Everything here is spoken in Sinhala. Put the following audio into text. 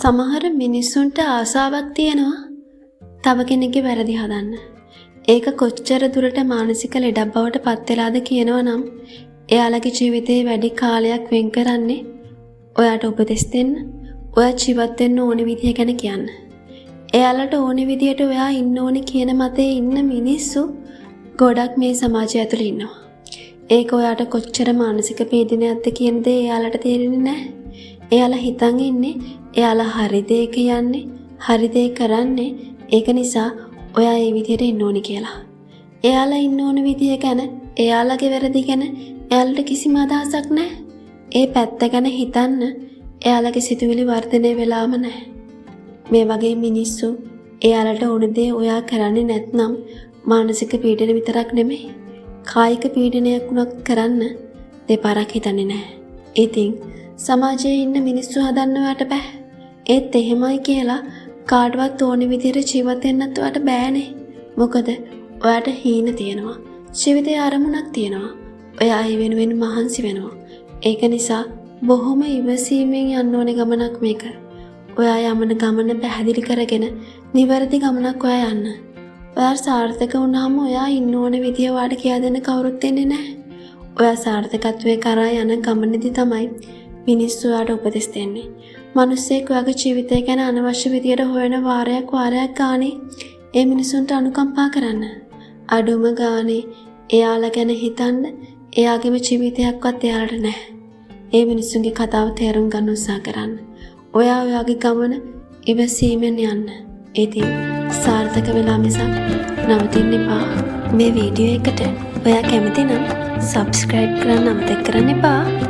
සමහර මිනිස්සුන්ට ආසාවක් තියෙනවා තව කෙනෙක්ගේ වැරදි හදන්න. ඒක කොච්චර දුරට මානසික ලෙඩක් බවට පත් වෙලාද කියනවා නම් එයාලගේ ජීවිතේ වැඩි කාලයක් වෙන් කරන්නේ ඔයාට උපදෙස් දෙන්න, ඔයා ජීවත් වෙන්න ඕන විදිය ගැන කියන්න. එයාලට ඕන විදියට ඔයා ඉන්න ඕනේ කියන මතේ ඉන්න මිනිස්සු ගොඩක් මේ සමාජය ඇතුළේ ඉන්නවා. ඒක ඔයාට කොච්චර මානසික පීඩනයක්ද කියන දේ එයාලට තේරෙන්නේ නැහැ. එයාලා හිතන් ඉන්නේ එයාලා හරි දේ කියන්නේ, හරි දේ කරන්නේ. ඒක නිසා ඔයා ඒ විදියට ඉන්න ඕනේ කියලා. එයාලා ඉන්න ඕන විදිය ගැන, එයාලගේ වැරදි ගැන එයාලට කිසිම අදහසක් නැහැ. ඒ පැත්ත ගැන හිතන්න එයාලගේ සිතුවිලි වර්ධනය වෙලාම නැහැ. මේ වගේ මිනිස්සු එයාලට ඕන දේ ඔයා කරන්නේ නැත්නම් මානසික පීඩන විතරක් නෙමෙයි, කායික පීඩනයක් වුණත් කරන්න දෙපාරක් හිතන්නේ නැහැ. ඉතින් සමාජයේ ඉන්න මිනිස්සු හදන්න ඔයාට බෑ. ඒත් එහෙමයි කියලා කාටවත් ඕන විදිහට ජීවත් වෙන්නත් ඔයාට බෑනේ. මොකද ඔයාට හීන තියෙනවා. ජීවිතේ අරමුණක් තියෙනවා. ඔයා ඒ වෙනුවෙන් මහන්සි වෙනවා. ඒක නිසා බොහොම ඉවසීමෙන් යන්න ඕනේ ගමනක් මේක. ඔයා යමන ගමන පැහැදිලි කරගෙන නිවැරදි ගමනක් ඔයා යන්න. ඔයා සාර්ථක වුණාම ඔයා ඉන්න ඕන විදිය ඔයාට කියා දෙන්න කවුරුත් දෙන්නේ නැහැ. ඔයා සාර්ථකත්වයේ කරා යන ගමනේදී තමයි මිනිස්සු ඔයාට උපදෙස් දෙන්නේ. මිනිස්සෙක් ඔයාගේ ජීවිතය ගැන අනවශ්‍ය විදියට හොයන වාරයක් ගානේ ඒ මිනිසුන්ට අනුකම්පා කරන්න. අඩුම ගානේ එයාලා ගැන හිතන්න එයාගේම ජීවිතයක්වත් එයාලට නැහැ. ඒ මිනිසුන්ගේ කතාව තේරුම් ගන්න උත්සාහ කරන්න. ඔයා ඔයාගේ ගමන ඉවසීමෙන් යන්න. ඉතින් සාර්ථක වෙලා මිසක් නවතින්න එපා. මේ වීඩියෝ එකට ඔයා කැමති නම් subscribe කරන්න අමතක කරන්න එපා.